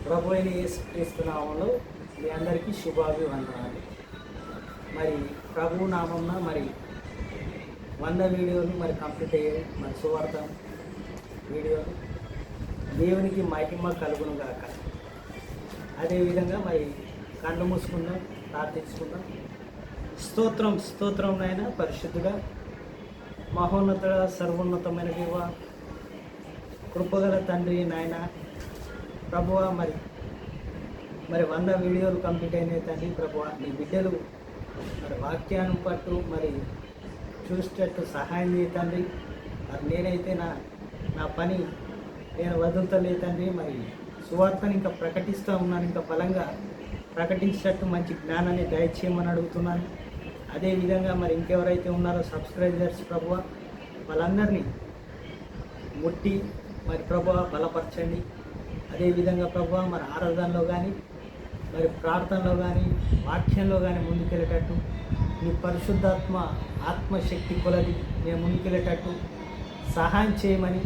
ప్రభు అయిన యేసుక్రీస్తు నామంలో మీ అందరికీ శుభాభివందనాలు. మరి ప్రభు నామంన మరి 100 వీడియోలు మరి కంప్లీట్ అయ్యాయి. మరి సువార్త వీడియోలు దేవునికి మహిమ కలుగును గాక. అదేవిధంగా మరి కళ్ళు మూసుకుందాం, ప్రార్థించుకుందాం. స్తోత్రం నాయన, పరిశుద్ధుడా, మహోన్నతుడ, సర్వోన్నతమైన దేవ, కృపగల తండ్రి నాయన ప్రభువా, మరి 100 వీడియోలు కంప్లీట్ అయినాయి తండ్రి. ప్రభువా, నీ బిడ్డలు మరి వాక్యాన్ని పట్టు మరి చూసేటట్టు సహాయం చేయతండి. మరి నేనైతే నా పని నేను వదులుతలే తండ్రి. మరి సువార్తను ఇంకా ప్రకటిస్తూ ఉన్నాను, ఇంకా బలంగా ప్రకటించేటట్టు మంచి జ్ఞానాన్ని దయచేయమని అడుగుతున్నాను. అదేవిధంగా మరి ఇంకెవరైతే ఉన్నారో సబ్స్క్రైబర్స్ ప్రభువా, వాళ్ళందరినీ ముట్టి మరి ప్రభువా బలపరచండి. అదేవిధంగా ప్రభువా, మరి ఆరాధనలో కానీ మరి ప్రార్థనలో కానీ వాక్యంలో కానీ ముందుకెళ్ళేటట్టు నీ పరిశుద్ధాత్మ ఆత్మశక్తి కొలది మేము ముందుకెళ్ళేటట్టు సహాయం చేయమని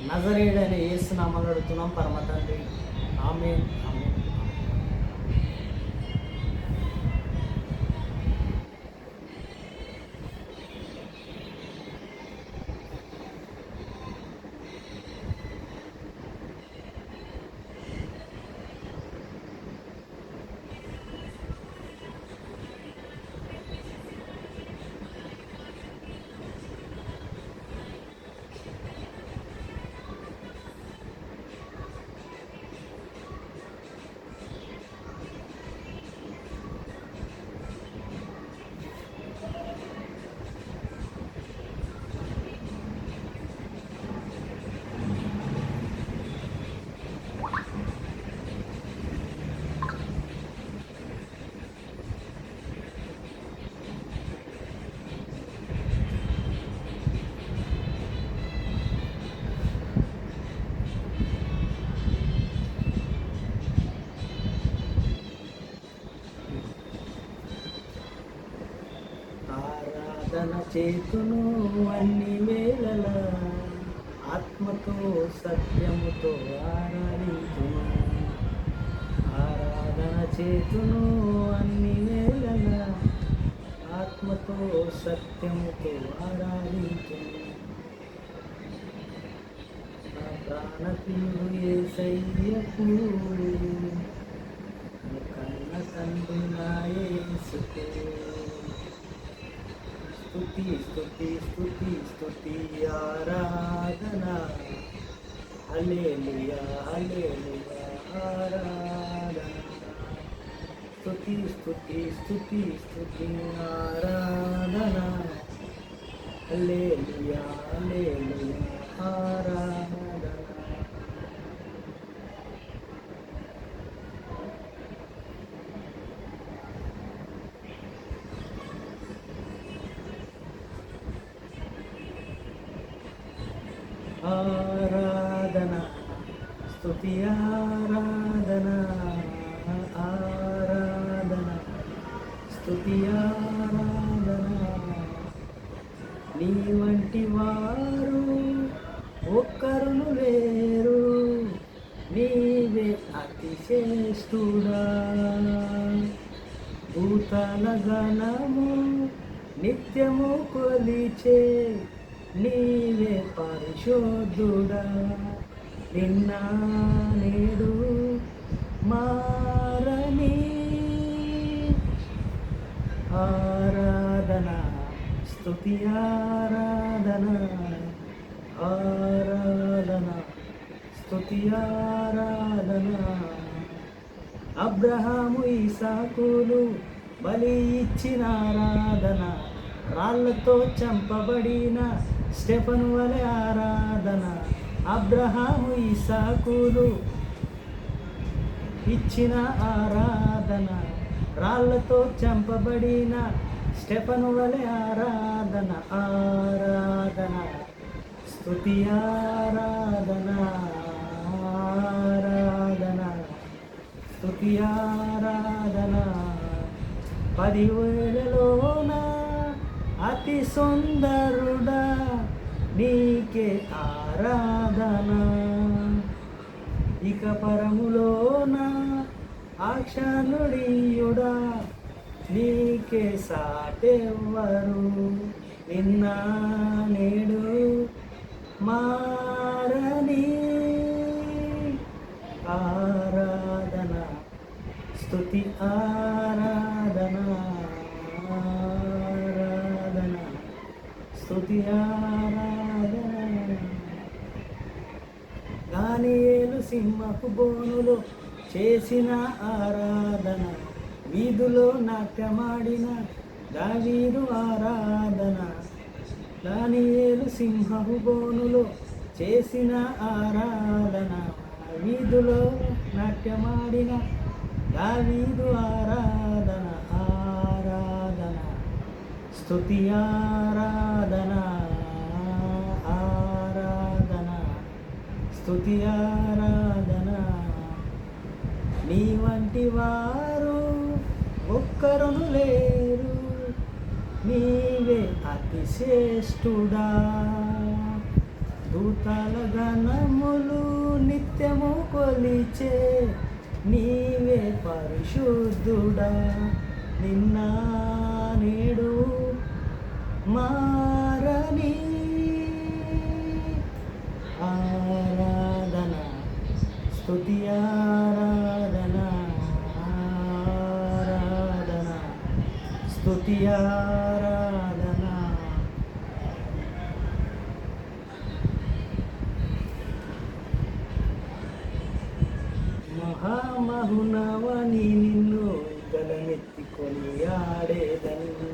నజరేయుడైన యేసు నామములో అడుగుతున్నాం పరమ తండ్రి. ఆమేన్, ఆమేన్. ఆరాధన చేతును అన్ని వేళల ఆత్మతో సత్యముతో ఆరాధించును. ఆరాధన చేతును అన్ని వేళల ఆత్మతో సత్యముతో ఆరాధించును. నా ప్రాణప్రియుడు యేసయ్యకు కన్న తండ్రి నా యేసుకు స్తుతి స్తుతి స్తుతి స్తుతి ఆరాధన. హల్లెలూయా హల్లెలూయా ఆరాధన. స్తుతి స్తుతి స్తుతి స్తుతి ఆరాధన. హల్లెలూయా హల్లెలూయా ఆరాధన. ఆరాధన స్తుతి ఆరాధన. ఆరాధన స్తుతి ఆరాధన. నీ వంటి వారు ఒక్కరును లేరు, నీవే అతిశ్రేష్ఠుడా. భూతల గణము నిత్యము కొలిచే నీవే పరిశోధుడా. నిన్న నేడు మారని ఆరాధన స్తుతి ఆరాధన. ఆరాధన స్తుతి ఆరాధన. అబ్రహాము ఇసాకులు బలి ఇచ్చిన ఆరాధన, రాళ్లతో చంపబడిన స్టెఫను వలె ఆరాధన. అబ్రహాము ఇసాకులు ఇచ్చిన ఆరాధన, రాళ్లతో చంపబడిన స్టెఫను వలె ఆరాధన. ఆరాధన స్తుతి ఆరాధన. ఆరాధన స్తుతి ఆరాధన. 10,000లోన అతి సుందరుడా నీకే ఆరాధన. ఇక పరములోన అక్షనుడియుడా నీకే సాటెవ్వరు, నిన్న నేడు మారని. ఆరాధన స్తుతి ఆరాధన, ఆరాధన స్తుతి ఆరాధన. దానియేలు సింహపు బోనులో చేసిన ఆరాధన, వీధులో నాట్యమాడిన దావీదు ఆరాధన. దానియేలు సింహపు బోనులో చేసిన ఆరాధన, వీధులో నాట్యమాడిన దావీదు ఆరాధన. ఆరాధన స్తుతి ఆరాధన, ఆరాధన స్తుతి ఆరాధన. నీ వంటి వారు ఒక్కరును లేరు, నీవే అతిశ్రేష్ఠుడా. దూతల గణములు నిత్యము కొలిచే నీవే పరిశుద్ధుడా, నిన్న నేడు మారని. ఆరాధన స్తుతి ఆరాధన, ఆరాధన స్తుతి ఆరాధన. మహామహునవని నిన్ను గలమెత్తికొని ఆడేదని,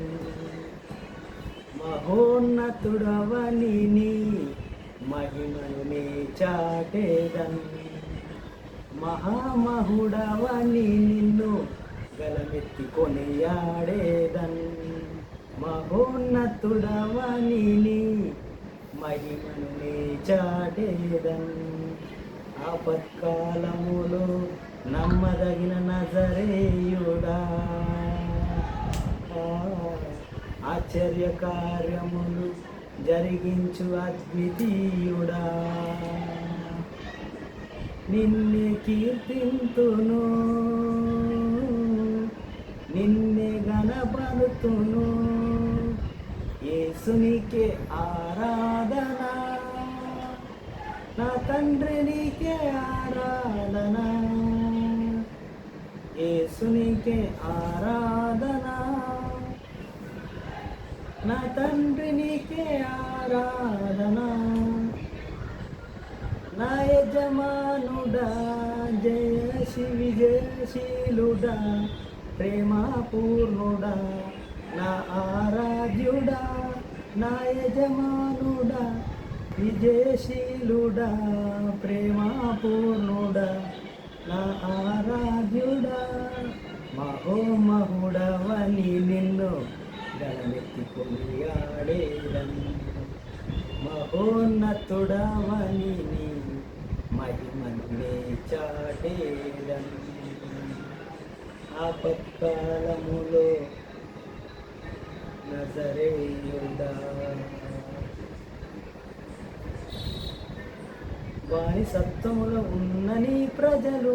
మహోన్నతుడవని నీ మహిమను నే చాటేదని. మహామహుడవని నిన్ను గలమెత్తికొని ఆడేదని, మహోన్నతుడవని నీ మహిమను నే చాటేదని. ఆపత్కాలములో నమ్మదగిన నజరేయుడా, ఆశ్చర్య కార్యములు జరిగించు అద్వితీయుడా. నిన్నే కీర్తింతును, నిన్నే గణపరుతును. యేసునికే ఆరాధన, నా తండ్రి నీకే ఆరాధన. యేసునికే ఆరాధన, నా తండ్రి నీకే ఆరాధన. నా యజమానుడా విజయశీలుడా, ప్రేమపూర్ణుడా, నా ఆరాధ్యుడా. నా యజమానుడా విజయశీలుడా, ప్రేమపూర్ణుడా, నా ఆరాధ్యుడా. మహోమహుడవని నిన్ను గలమెత్తికొని ఆడేదని, మహోన్నతుడవని నీ మహిమను నే చాటేదని. ఆపత్కాలములో నజరేయుడా, వారి సత్వములో ఉన్న నీ ప్రజలు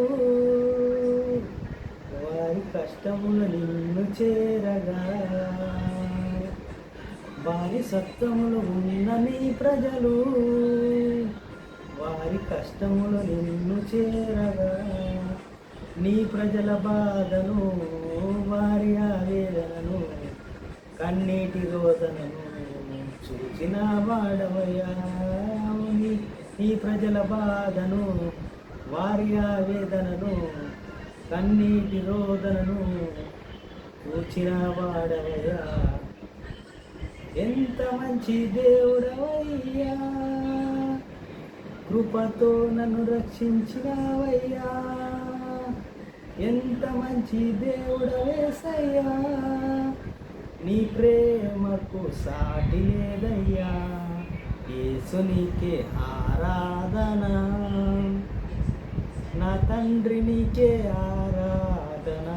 వారి కష్టములు నిన్ను చేరగా. వారి సత్వములు ఉన్న నీ ప్రజలు వారి కష్టములు నిన్ను చేరగా. నీ ప్రజల బాధను వారి ఆవేదనను కన్నీటి రోదనను చూచిన వాడవయ్యా. నీ ప్రజల బాధను వారి ఆవేదనను కన్నీటి రోదనను చూచిన వాడవయ్యా. ఎంత మంచి దేవుడవయ్యా, కృపతో నన్ను రక్షించినావయ్యా. ఎంత మంచి దేవుడవేసయ్యా, నీ ప్రేమకు సాటి లేదయ్యా. యేసునికే ఆరాధన, నా తండ్రి నీకే ఆరాధన.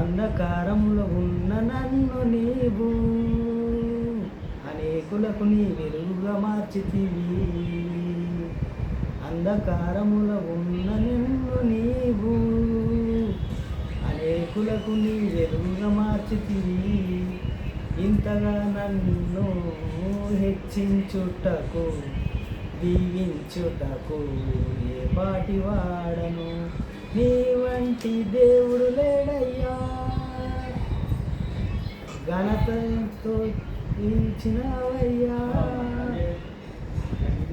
అంధకారంలో ఉన్న నన్ను నీవు అనేకులకు నీ వెలుగు వెలుగుగా మార్చితివి. అంధకారముల ఉన్న నిన్ను నీవు అనేకులకు నీ వెలుగుగా మార్చితివి. ఇంతగా నన్ను హెచ్చించుటకు దీవించుటకు ఏ పాటి వాడను, నీ వంటి దేవుడు లేడయ్యా. ఘనతతో ఇచ్చినవయ్యా,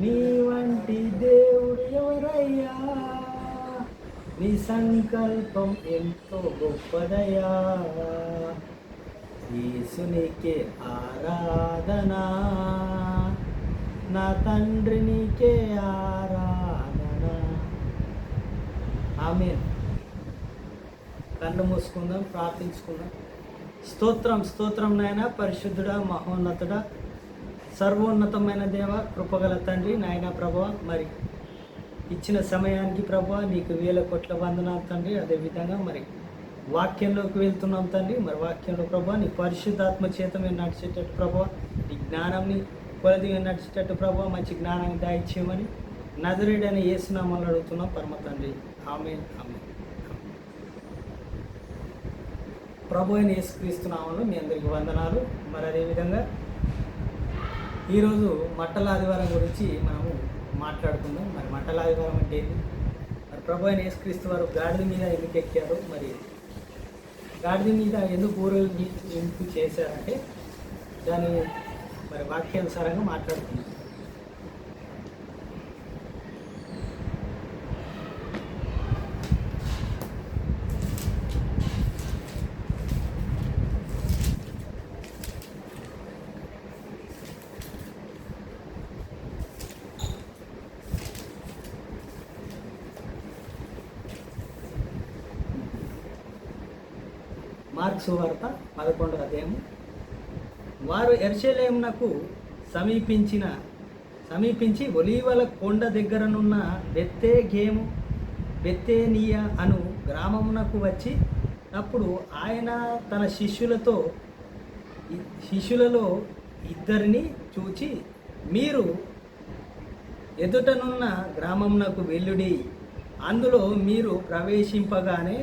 నీ వంటి దేవుడు ఎవరయ్యా. నీ సంకల్పం ఎంతో గొప్పదయ్యా. యేసునికే ఆరాధనా, నా తండ్రి నీకే ఆరాధన. ఆమేన్. కళ్ళు మూసుకుందాం, ప్రార్థించుకుందాం. స్తోత్రం స్తోత్రం నాయన, పరిశుద్ధుడా, మహోన్నతుడా, సర్వోన్నతమైన దేవ, కృపగల తండ్రి నాయన ప్రభువ, మరి ఇచ్చిన సమయానికి ప్రభువ నీకు 1000 కోట్ల వందనాలు తండ్రి. అదేవిధంగా మరి వాక్యంలోకి వెళ్తున్నాం తండ్రి. మరి వాక్యంలో ప్రభువ నీ పరిశుద్ధాత్మ చేత మేము నడిచేటట్టు ప్రభువ, నీ జ్ఞానాన్ని కొలది నడిచేటట్టు ప్రభువ, మంచి జ్ఞానాన్ని దాయిచ్చేయమని నజరేయుడైన యేసు నామములో అడుగుతున్నాం పరమ తండ్రి. ఆమేన్ ఆమేన్. ప్రభు అయిన యేసుక్రీస్తు నామములో మీ అందరికీ వందనాలు. మరి అదేవిధంగా ఈరోజు మట్టల ఆదివారం గురించి మనము మాట్లాడుకుందాం. మరి మట్టల ఆదివారం అంటే ఏంటి? మరి ప్రభు అయిన యేసుక్రీస్తు వారు గాడిద మీద ఎందుకు ఎక్కారు, మరి గాడిద మీద ఎందుకు ఊరేగింపు చేశారంటే దాని మరి వాక్యానుసారంగా మాట్లాడుకుందాం. మార్కు సువార్త 11వ అధ్యాయము. వారు యెరూషలేమునకు సమీపించి ఒలీవల కొండ దగ్గరనున్న బెత్తేనియా అను గ్రామమునకు వచ్చి అప్పుడు ఆయన తన శిష్యులలో ఇద్దరిని చూచి, మీరు ఎదుటనున్న గ్రామమునకు వెళ్ళుడి, అందులో మీరు ప్రవేశింపగానే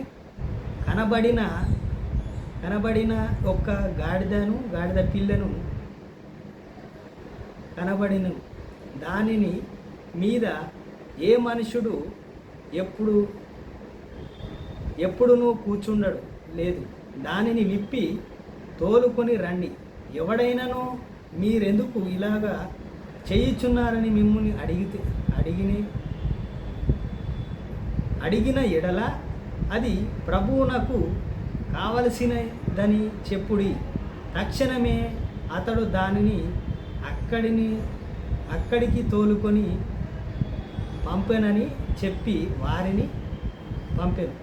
కనబడిన ఒక్క గాడిద పిల్లను కనబడిన దానిని మీద ఏ మనుషుడు ఎప్పుడునూ కూర్చుండడు లేదు. దానిని విప్పి తోలుకొని రండి. ఎవడైనానో మీరెందుకు ఇలాగా చేయుచున్నారని మిమ్మల్ని అడిగిన ఎడల అది ప్రభువునకు కావలసినదని చెప్పుడి. తక్షణమే అతడు దానిని అక్కడికి తోలుకొని పంపెనని చెప్పి వారిని పంపాను.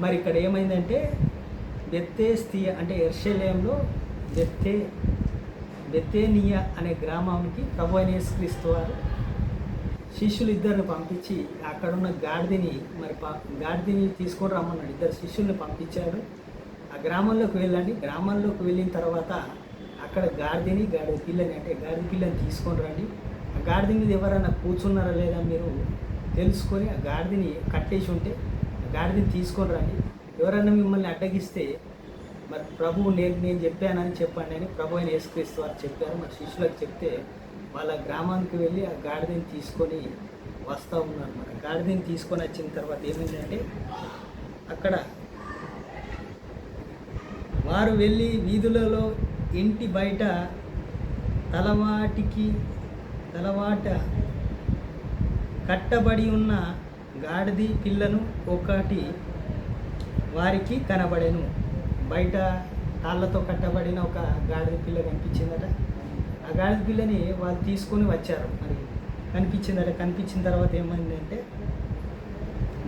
మరి ఇక్కడ ఏమైందంటే బెత్తేనియా అంటే యెరూషలేములో బెత్తేనియా అనే గ్రామానికి ప్రభు అయిన యేసుక్రీస్తు వారు శిష్యులు ఇద్దరిని పంపించి అక్కడున్న గాడిదని తీసుకొని రమ్మన్నాడు. 2 శిష్యుల్ని పంపించాడు. ఆ గ్రామంలోకి వెళ్ళండి, గ్రామంలోకి వెళ్ళిన తర్వాత అక్కడ గాడిద పిల్లని తీసుకొని రండి. ఆ గాడిద మీద ఎవరైనా కూర్చున్నారా లేదా మీరు తెలుసుకొని ఆ గాడిదని కట్టేసి ఉంటే ఆ గాడిదని తీసుకొని రండి. ఎవరైనా మిమ్మల్ని అడ్డగిస్తే మరి ప్రభువు నేను చెప్పానని చెప్పండి అని ప్రభు అయిన యేసుక్రీస్తు వారు చెప్పారు. మరి శిష్యులకు చెప్తే వాళ్ళ గ్రామానికి వెళ్ళి ఆ గాడిదని తీసుకొని వస్తూ ఉన్నారు. మరి గాడిదని తీసుకొని వచ్చిన తర్వాత ఏమైందంటే అక్కడ వారు వెళ్ళి వీధులలో ఇంటి బయట తలవాట కట్టబడి ఉన్న గాడిద పిల్లను ఒకటి వారికి కనబడెను. బయట తాళ్ళతో కట్టబడిన ఒక గాడిద పిల్ల కనిపించిందట. ఆ గాడిద పిల్లని వాళ్ళు తీసుకొని వచ్చారు. మరి కనిపించిన తర్వాత ఏమైందంటే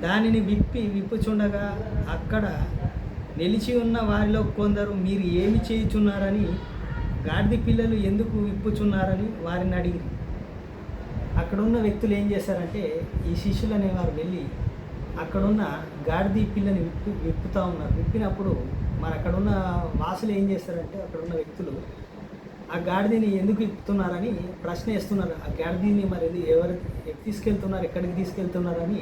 దానిని విప్పుచుండగా అక్కడ నిలిచి ఉన్న వారిలో కొందరు, మీరు ఏమి చేయుచున్నారని, గాడిద పిల్లలు ఎందుకు విప్పుచున్నారని వారిని అడిగి, అక్కడున్న వ్యక్తులు ఏం చేశారంటే ఈ శిష్యులు అనేవారు వెళ్ళి అక్కడున్న గాడిద పిల్లని విప్పుతూ ఉన్నారు. విప్పినప్పుడు మరి అక్కడున్న వాసులు ఏం చేస్తారంటే అక్కడున్న వ్యక్తులు ఆ గాడిదని ఎందుకు ఇప్పుతున్నారని ప్రశ్న వేస్తున్నారు. ఆ గాడిదని మరి ఎవరు తీసుకెళ్తున్నారు, ఎక్కడికి తీసుకెళ్తున్నారని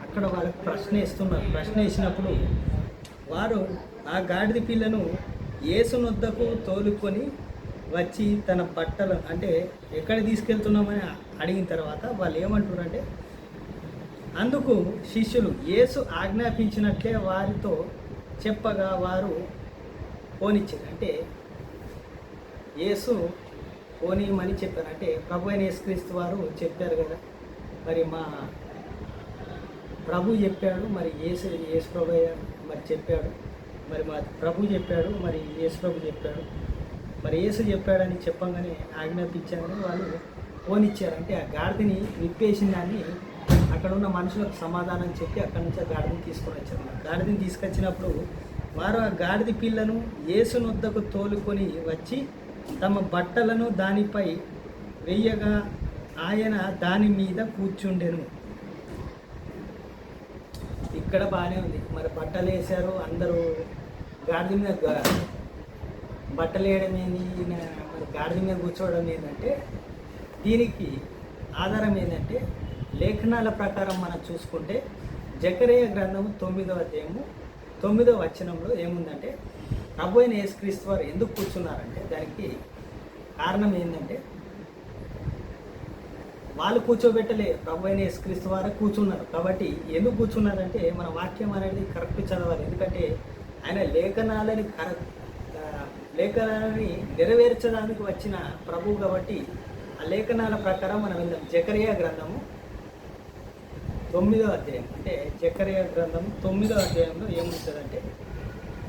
అక్కడ వాళ్ళకి ప్రశ్న వేస్తున్నారు. ప్రశ్న వేసినప్పుడు వారు ఆ గాడిద పిల్లను యేసునొద్దకు తోలుకొని వచ్చి తన బట్టలు అంటే ఎక్కడ తీసుకెళ్తున్నామని అడిగిన తర్వాత వాళ్ళు ఏమంటున్నారంటే, అందుకు శిష్యులు యేసు ఆజ్ఞాపించినట్లే వారితో చెప్పగా వారు పోనిచ్చారు. అంటే యేసు పోనీయమని చెప్పారు. అంటే ప్రభు అయిన యేసుక్రీస్తు వారు చెప్పారు కదా, మరి మా ప్రభు చెప్పాడు, మరి యేసు ప్రభు మరి చెప్పాడు, మరి మా ప్రభు చెప్పాడు, మరి యేసు ప్రభు చెప్పాడు, మరి యేసు చెప్పాడని చెప్పంగానే ఆజ్ఞాపించారని వాళ్ళు పోనిచ్చారు. అంటే ఆ గాడిదని విప్పేసిన దాన్ని అక్కడ ఉన్న మనుషులకు సమాధానం చెప్పి అక్కడి నుంచి ఆ గాడిదని తీసుకొని వచ్చారు. గాడిదని తీసుకొచ్చినప్పుడు వారు ఆ గాడిద పిల్లను యేసునొద్దకు తోలుకొని వచ్చి తమ బట్టలను దానిపై వెయ్యగా ఆయన దాని మీద కూర్చుండెను. ఇక్కడ బాగానే ఉంది. మరి బట్టలు వేశారు, అందరూ గాడిద మీద బట్టలు వేయడం ఏంది, మరి గాడిద మీద కూర్చోవడం ఏంటంటే దీనికి ఆధారం ఏంటంటే లేఖనాల ప్రకారం మనం చూసుకుంటే జకరియా గ్రంథము 9వ అధ్యాయము 9వ వచనంలో ఏముందంటే, ప్రభు అయిన యేసుక్రీస్తు వారు ఎందుకు కూర్చున్నారంటే దానికి కారణం ఏంటంటే వాళ్ళు కూర్చోబెట్టలే, ప్రభు అయిన యేసుక్రీస్తు వారు కూర్చున్నారు. కాబట్టి ఎందుకు కూర్చున్నారంటే మన వాక్యం అనేది కరెక్ట్ చదవాలి. ఎందుకంటే ఆయన లేఖనాలని నెరవేర్చడానికి వచ్చిన ప్రభువు కాబట్టి ఆ లేఖనాల ప్రకారం మనం వెళ్దాం. జకరియా గ్రంథము 9వ అధ్యాయం, అంటే జకరియా గ్రంథం 9వ అధ్యాయంలో ఏముంటుందంటే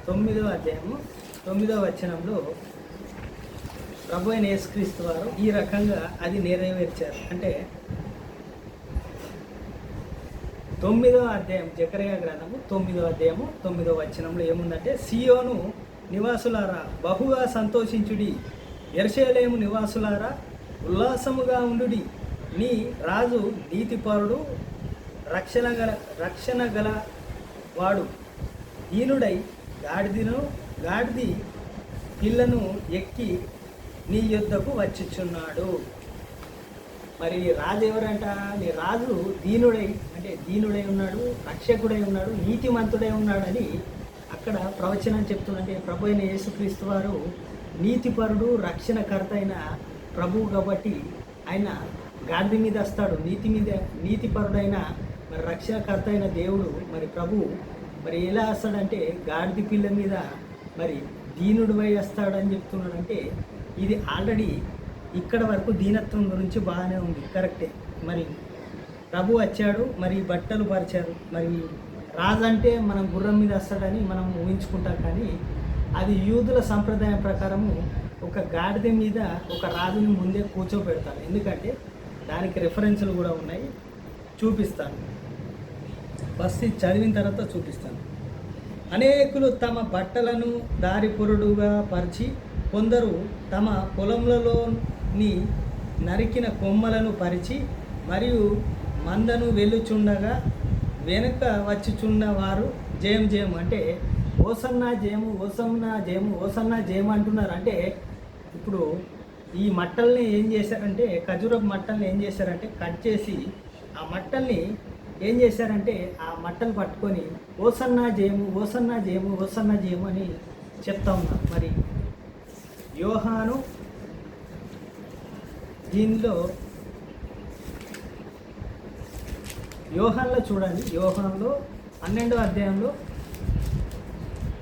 9వ అధ్యాయము 9వ వచనంలో ప్రభు అయిన యేసుక్రీస్తు వారు ఈ రకంగా అది నెరవేర్చారు. అంటే 9వ అధ్యాయం జకరియా గ్రంథము 9వ అధ్యాయము 9వ వచనంలో ఏముందంటే, సియోను నివాసులారా బహుగా సంతోషించుడి, యెరూషలేము నివాసులారా ఉల్లాసముగా ఉండుడి, నీ రాజు నీతిపరుడు రక్షణ గల వాడు దీనుడై గాడిది పిల్లను ఎక్కి నీ యుద్ధకు వచ్చుచున్నాడు. మరి రాజు ఎవరంట? నీ రాజు దీనుడై ఉన్నాడు, రక్షకుడై ఉన్నాడు, నీతిమంతుడై ఉన్నాడని అక్కడ ప్రవచనం చెప్తుందంటే ప్రభు అయిన యేసుక్రీస్తు వారు నీతిపరుడు, రక్షణకర్త అయిన ప్రభువు కాబట్టి ఆయన గాడిద మీద వస్తాడు. నీతిపరుడైన మరి రక్షణకర్త అయిన దేవుడు మరి ప్రభువు మరి ఎలా వస్తాడంటే గాడిద పిల్ల మీద మరి దీనుడివై వస్తాడని చెప్తున్నాడంటే ఇది ఆల్రెడీ ఇక్కడ వరకు దీనత్వం గురించి బాగానే ఉంది, కరెక్టే. మరి ప్రభు వచ్చాడు, మరి బట్టలు పరిచారు. మరి రాజు అంటే మనం గుర్రం మీద వస్తాడని మనం ఊహించుకుంటాం, కానీ అది యూదుల సంప్రదాయం ప్రకారము ఒక గాడిద మీద ఒక రాజుని ముందే కూర్చోబెడతారు. ఎందుకంటే దానికి రెఫరెన్స్లు కూడా ఉన్నాయి, చూపిస్తాను. ఫస్ట్ చదివిన తర్వాత చూపిస్తాను. అనేకులు తమ బట్టలను దారి పొరుడుగా పరిచి, కొందరు తమ పొలంలోని నరికిన కొమ్మలను పరిచి, మరియు మందను వెళ్ళుచుండగా వెనుక వచ్చుచున్న వారు జయం జయం అంటే ఓసన్నా జయము, ఓసన్నా జయము, ఓసన్నా జయము అంటున్నారు. అంటే ఇప్పుడు ఈ మట్టల్ని ఏం చేశారంటే, ఖజూరపు మట్టల్ని ఏం చేశారంటే కట్ చేసి ఆ మట్టల్ని ఏం చేశారంటే ఆ మట్టలు పట్టుకొని ఓసన్నా జయము, ఓసన్నా జయము, ఓసన్నా జయము అని చెప్తా ఉన్నారు. మరి యోహాను దీనిలో యోహాన్లో చూడండి, యోహాన్లో 12వ అధ్యాయంలో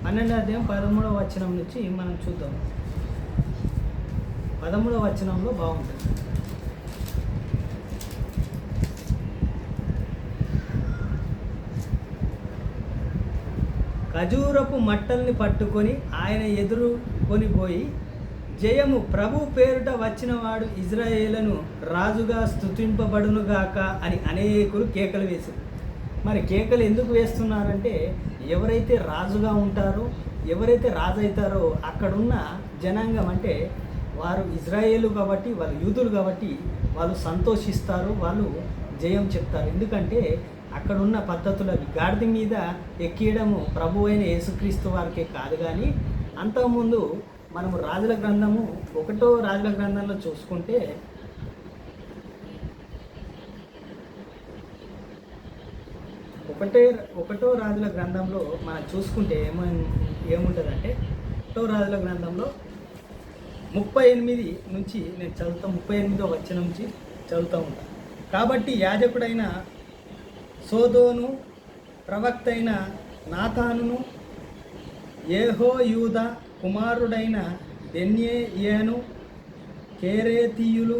12వ అధ్యాయం 13వ వచనం నుంచి మనం చూద్దాం. 13వ వచనంలో బాగుంటుంది. ఖజూరపు మట్టల్ని పట్టుకొని ఆయన ఎదుర్కొని పోయి, జయము ప్రభు పేరుట వచ్చిన వాడు ఇజ్రాయేలును రాజుగా స్తుతింపబడునుగాక అని అనేకులు కేకలు వేశారు. మరి కేకలు ఎందుకు వేస్తున్నారంటే ఎవరైతే రాజుగా ఉంటారో, ఎవరైతే రాజు అవుతారో అక్కడున్న జనాంగం అంటే వారు ఇజ్రాయేలు కాబట్టి, వాళ్ళు యూదులు కాబట్టి వాళ్ళు సంతోషిస్తారు, వాళ్ళు జయం చెప్తారు. ఎందుకంటే అక్కడున్న పద్ధతులు అవి. గాడిద మీద ఎక్కియడము ప్రభు అయిన యేసుక్రీస్తు వారికే కాదు, కానీ అంతకుముందు మనము రాజుల గ్రంథము 1వ రాజుల గ్రంథంలో చూసుకుంటే ఒకటో రాజుల గ్రంథంలో మనం చూసుకుంటే ఏముంటుందంటే 1వ రాజుల గ్రంథంలో 38 నుంచి నేను చదువుతా, 38వ వచనం నుంచి చదువుతూ ఉంటాను. కాబట్టి యాజకుడైన సోదోను, ప్రవక్త అయిన నాతానును, యెహోయూద కుమారుడైన బెన్యయేను, కెరేతీయును,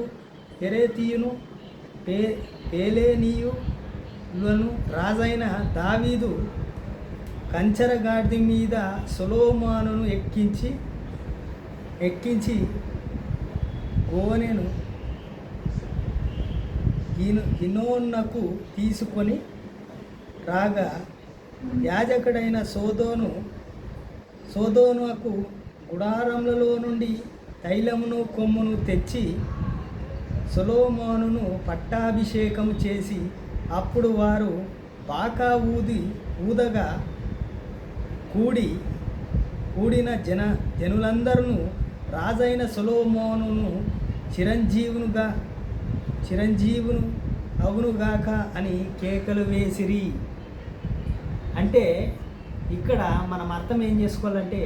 పేలేనీయులను రాజైన దావీదు కంచరగాడి మీద సొలొమోనును ఎక్కించి గోనెను గిన్నోన్నకు తీసుకొని రాగా, యాజకుడైన సోదోనుకు గుడారములలో నుండి తైలమును కొమ్మును తెచ్చి సొలొమోనును పట్టాభిషేకం చేసి, అప్పుడు వారు బాకా ఊదగా కూడిన జనులందరూ రాజైన సొలొమోనును చిరంజీవును అవునుగాక అని కేకలు వేసిరి. అంటే ఇక్కడ మనం అర్థం ఏం చేసుకోవాలంటే,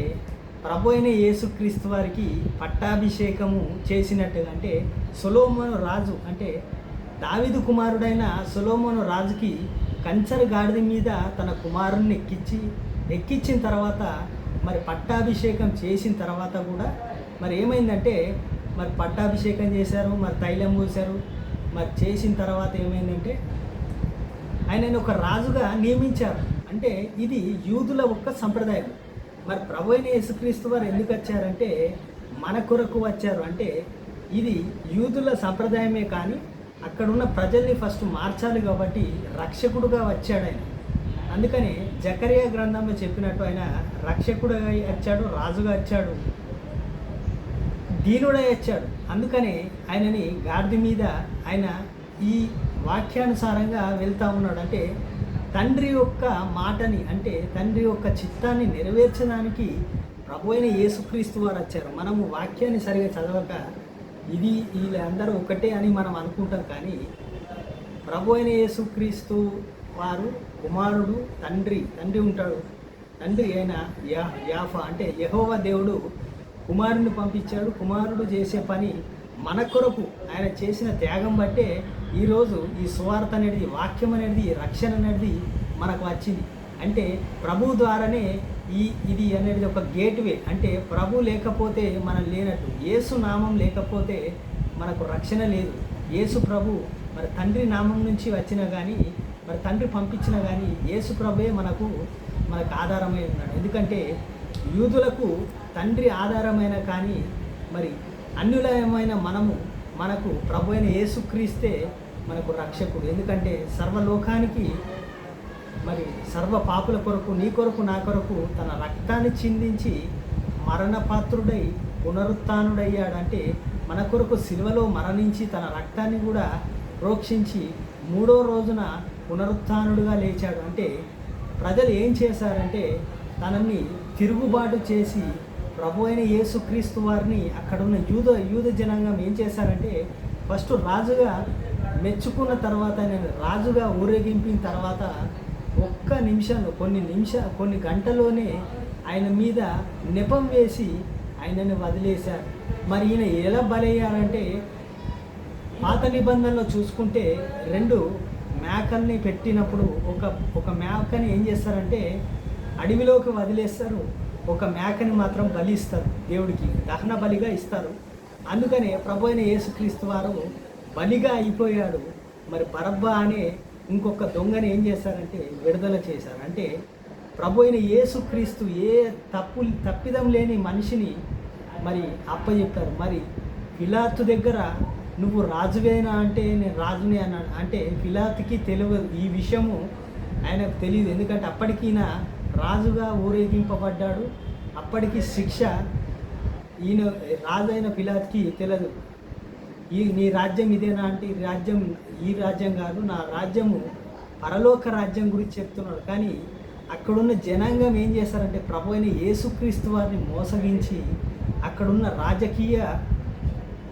ప్రభు అయిన యేసుక్రీస్తు వారికి పట్టాభిషేకము చేసినట్టుగా, అంటే సొలొమోను రాజు అంటే దావీదు కుమారుడైన సొలొమోను రాజుకి కంచర గాడిద మీద తన కుమారుణ్ణి ఎక్కించిన తర్వాత మరి పట్టాభిషేకం చేసిన తర్వాత కూడా మరి ఏమైందంటే, మరి పట్టాభిషేకం చేశారు, మరి తైలం పూశారు. మరి చేసిన తర్వాత ఏమైందంటే ఆయనను ఒక రాజుగా నియమించారు. అంటే ఇది యూదుల ఒక్క సంప్రదాయం. మరి ప్రభు అయిన యేసుక్రీస్తు వారు ఎందుకు వచ్చారంటే మన కొరకు వచ్చారు. అంటే ఇది యూదుల సంప్రదాయమే, కానీ అక్కడున్న ప్రజల్ని ఫస్ట్ మార్చాలి కాబట్టి రక్షకుడుగా వచ్చాడు ఆయన. అందుకని జకరియా గ్రంథంలో చెప్పినట్టు ఆయన రక్షకుడుగా వచ్చాడు, రాజుగా వచ్చాడు, దీనుడై వచ్చాడు. అందుకని ఆయనని గాడిద మీద ఆయన ఈ వాక్యానుసారంగా వెళ్తూ ఉన్నాడు. అంటే తండ్రి యొక్క మాటని, అంటే తండ్రి యొక్క చిత్తాన్ని నెరవేర్చడానికి ప్రభు అయిన యేసుక్రీస్తు వారు వచ్చారు. మనము వాక్యాన్ని సరిగా చదవక వీళ్ళందరూ ఒకటే అని మనం అనుకుంటాం, కానీ ప్రభు అయిన యేసుక్రీస్తు వారు కుమారుడు, తండ్రి ఉంటాడు. తండ్రి అయిన యాఫా అంటే యెహోవా దేవుడు కుమారుడిని పంపించాడు. కుమారుడు చేసే పని మన కొరకు ఆయన చేసిన త్యాగం బట్టే ఈరోజు ఈ సువార్త అనేది, వాక్యం అనేది, రక్షణ అనేది మనకు వచ్చింది. అంటే ప్రభు ద్వారానే ఇది అనేది ఒక గేట్వే. అంటే ప్రభు లేకపోతే మనం లేనట్టు, యేసు నామం లేకపోతే మనకు రక్షణ లేదు. యేసు ప్రభు మరి తండ్రి నామం నుంచి వచ్చినా కానీ, మరి తండ్రి పంపించినా కానీ యేసు ప్రభువే మనకు ఆధారమై ఉన్నాడు. ఎందుకంటే యూదులకు తండ్రి ఆధారమైన, కానీ మరి అన్యులమైన మనకు ప్రభు అయిన యేసుక్రీస్తే మనకు రక్షకుడు. ఎందుకంటే సర్వలోకానికి మరి సర్వ పాపుల కొరకు, నీ కొరకు, నా కొరకు తన రక్తాన్ని చిందించి మరణపాత్రుడై పునరుత్థానుడయ్యాడు. అంటే మన కొరకు సిలువలో మరణించి తన రక్తాన్ని కూడా ప్రోక్షించి 3వ రోజున పునరుత్థానుడుగా లేచాడు. అంటే ప్రజలు ఏం చేశారంటే తనని తిరుగుబాటు చేసి ప్రభు అయిన యేసుక్రీస్తు వారిని అక్కడున్న యూద జనాంగం ఏం చేశారంటే ఫస్ట్ రాజుగా మెచ్చుకున్న తర్వాత, నేను రాజుగా ఊరేగింపిన తర్వాత కొన్ని గంటలోనే ఆయన మీద నెపం వేసి ఆయనని వదిలేశారు. మరి ఈయన ఎలా బలయ్యారంటే, పాత నిబంధనలో చూసుకుంటే 2 మేకల్ని పెట్టినప్పుడు ఒక మేకని ఏం చేస్తారంటే అడవిలోకి వదిలేస్తారు, ఒక మేకని మాత్రం బలి ఇస్తారు, దేవుడికి దహన బలిగా ఇస్తారు. అందుకనే ప్రభు అయిన యేసుక్రీస్తు వారు బలిగా అయిపోయాడు. మరి బరబ్బా అనే ఇంకొక దొంగని ఏం చేశారంటే విడుదల చేశారు. అంటే ప్రభు అయిన యేసుక్రీస్తు ఏ తప్పిదం లేని మనిషిని మరి అప్పచెప్పారు. మరి పిలాతు దగ్గర నువ్వు రాజువేనా అంటే నేను రాజునే అన్నాడు. అంటే పిలాతుకి తెలియదు ఈ విషయము, ఆయనకు తెలియదు. ఎందుకంటే అప్పటికి ఈయన రాజుగా ఊరేగింపబడ్డాడు. అప్పటికి శిక్ష ఈయన రాజైన పిలాతుకి తెలియదు. నీ రాజ్యం ఇదేనా అంటే ఈ రాజ్యం కాదు, నా రాజ్యము పరలోక రాజ్యం గురించి చెప్తున్నాడు. కానీ అక్కడున్న జనాంగం ఏం చేస్తారంటే ప్రభు అయిన యేసుక్రీస్తు వారిని మోసగించి అక్కడున్న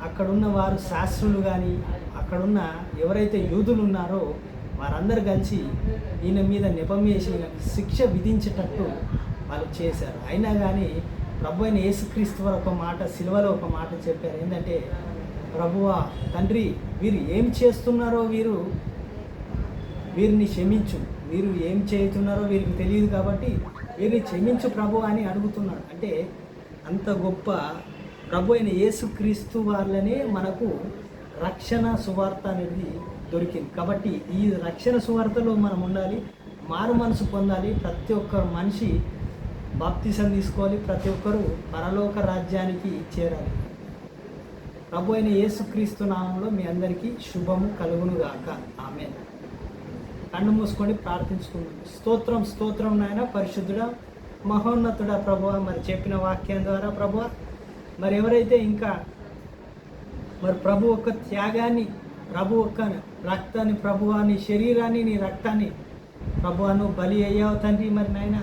అక్కడున్న వారు శాస్త్రులు కానీ అక్కడున్న ఎవరైతే యూదులు ఉన్నారో వారందరూ కలిసి ఈయన మీద నెపం వేసి శిక్ష విధించేటట్టు వాళ్ళు చేశారు. అయినా కానీ ప్రభు అయిన యేసుక్రీస్తు వారు ఒక మాట, సిలువలో ఒక మాట చెప్పారు. ఏంటంటే, ప్రభువా తండ్రి, వీరు ఏం చేస్తున్నారో వీరిని క్షమించు, వీరు ఏం చేస్తున్నారో వీరికి తెలియదు కాబట్టి వీరిని క్షమించు ప్రభు అని అడుగుతున్నాడు. అంటే అంత గొప్ప ప్రభు అయిన యేసుక్రీస్తు వాళ్ళనే మనకు రక్షణ సువార్త అనేది దొరికింది. కాబట్టి ఈ రక్షణ సువార్తలో మనం ఉండాలి, మారు మనసు పొందాలి. ప్రతి ఒక్క మనిషి బాప్తిసం తీసుకోవాలి, ప్రతి ఒక్కరూ పరలోక రాజ్యానికి చేరాలి. ప్రభు అయిన యేసుక్రీస్తు నామంలో మీ అందరికీ శుభము కలుగునుగాక. ఆమేన్. కన్ను మూసుకొని ప్రార్థించుకుందాం. స్తోత్రం స్తోత్రం నాయన, పరిశుద్ధుడా మహోన్నతుడా ప్రభువా, మరి చెప్పిన వాక్యం ద్వారా ప్రభువా, మరి ఎవరైతే ఇంకా మరి ప్రభు యొక్క త్యాగాన్ని, ప్రభు యొక్క రక్తాన్ని, ప్రభువా నీ శరీరాన్ని, నీ రక్తాన్ని ప్రభువాను బలి అయ్యావు తండ్రి. మరి నాయన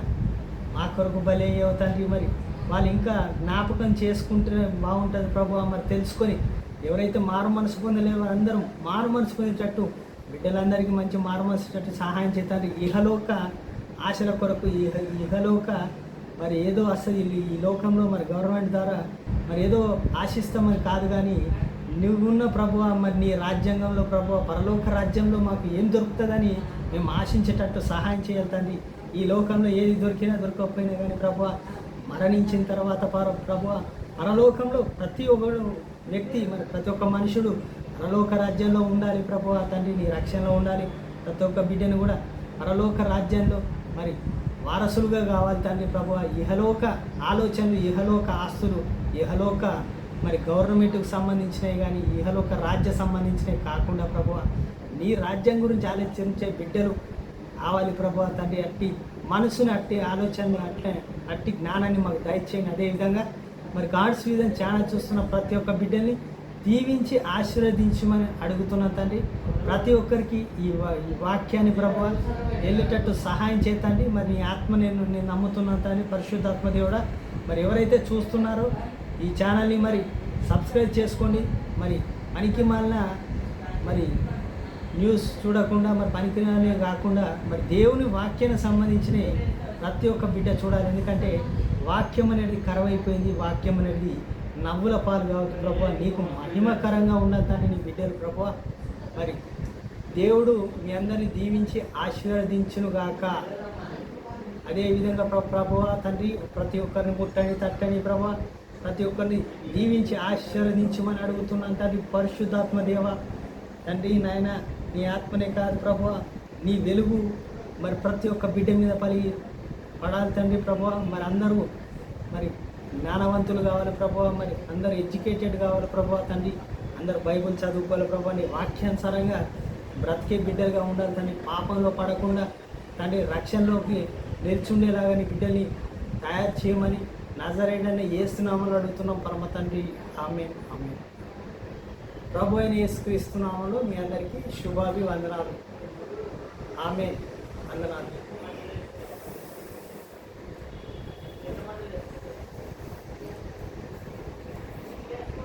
మా కొరకు బలి అయ్యావు తండ్రి. మరి వాళ్ళు ఇంకా జ్ఞాపకం చేసుకుంటే బాగుంటుంది ప్రభువా. మరి తెలుసుకొని ఎవరైతే మారు మనసు పొందలేవో వారందరం మారు మనసు పొందేటట్టు, బిడ్డలందరికీ మంచి మారు మనసుటట్టు సహాయం చేస్తారు. ఇహలోక ఆశల కొరకు, ఇహలోక మరి ఏదో అసలు ఈ లోకంలో మరి గవర్నమెంట్ ద్వారా మరి ఏదో ఆశిస్తామని కాదు, కానీ నువ్వున్న ప్రభువా, మరి నీ రాజ్యాంగంలో ప్రభువా, పరలోక రాజ్యంలో మాకు ఏం దొరుకుతుందని మేము ఆశించేటట్టు సహాయం చేయాలి తండ్రి. ఈ లోకంలో ఏది దొరికినా దొరకకపోయినా కానీ ప్రభువా, మరణించిన తర్వాత ప్రభువా, పరలోకంలో ప్రతి ఒక్క వ్యక్తి, మరి ప్రతి ఒక్క మనుషుడు పరలోక రాజ్యంలో ఉండాలి ప్రభువా తండ్రి. నీ రక్షణలో ఉండాలి. ప్రతి ఒక్క బిడ్డను కూడా పరలోక రాజ్యంలో మరి వారసులుగా కావాలి తండ్రి ప్రభువా. ఇహలోక ఆలోచనలు, ఇహలోక ఆస్తులు, ఇహలోక మరి గవర్నమెంట్కి సంబంధించినవి కానీ ఇహలోక రాజ్య సంబంధించినవి కాకుండా ప్రభువా, నీ రాజ్యం గురించి ఆలోచించే బిడ్డలు కావాలి ప్రభువా తండ్రి. అట్టి మనసుని, అట్టి ఆలోచనలు, అట్టి జ్ఞానాన్ని మాకు దయచేయండి. అదేవిధంగా మరి గాడ్స్ విజన్ ఛానల్ చూస్తున్న ప్రతి ఒక్క బిడ్డల్ని దీవించి ఆశీర్వదించమని అడుగుతున్నా తండ్రి. ప్రతి ఒక్కరికి ఈ వాక్యాన్ని ప్రభువా వెళ్ళేటట్టు సహాయం చేతండి. మరి నీ ఆత్మ నేను నమ్ముతున్నాను తండ్రి. పరిశుద్ధాత్మ దేవుడా, మరి ఎవరైతే చూస్తున్నారో ఈ ఛానల్ని మరి సబ్స్క్రైబ్ చేసుకోండి. మరి పనికి మాలిన మరి న్యూస్ చూడకుండా, మరి పనికిరానే కాకుండా మరి దేవుని వాక్యానికి సంబంధించిన ప్రతి ఒక్క బిడ్డ చూడాలి. ఎందుకంటే వాక్యం అనేది కరువైపోయింది. వాక్యం అనేది నవ్వుల పాలు కావచ్చు ప్రభువా. నీకు మహిమకరంగా ఉన్నదాన్ని నీ బిడ్డలు ప్రభువా. మరి దేవుడు మీ అందరినీ దీవించి ఆశీర్వదించునుగాక. అదేవిధంగా ప్రభువా తండ్రి, ప్రతి ఒక్కరిని ముట్టని తట్టని ప్రభువా, ప్రతి ఒక్కరిని దీవించి ఆశీర్వదించమని అడుగుతున్నాను తండ్రి. పరిశుద్ధాత్మ దేవ తండ్రి నాయన, నీ ఆత్మనే కాదు ప్రభువా, నీ వెలుగు మరి ప్రతి ఒక్క బిడ్డ మీద పడాలి తండ్రి ప్రభువా. మరి అందరూ మరి జ్ఞానవంతులు కావాలి ప్రభువా. మరి అందరూ ఎడ్యుకేటెడ్ కావాలి ప్రభువా తండ్రి. అందరూ బైబుల్ చదువుకోవాలి ప్రభువా. నీ వాక్యానుసారంగా బ్రతికే బిడ్డలుగా ఉండాలి తండ్రి. పాపంలో పడకుండా తండ్రి రక్షణలోకి నిల్చుండేలాగా నీ బిడ్డల్ని తయారు చేయమని నజరేయుడైన యేసునామములో అడుగుతున్నాం పరమ తండ్రి. ఆమేన్ ఆమేన్. ప్రభు అయిన యేసుక్రీస్తు నామములో మీ అందరికీ శుభాభివందనాలు. ఆమేన్. వందనాలు.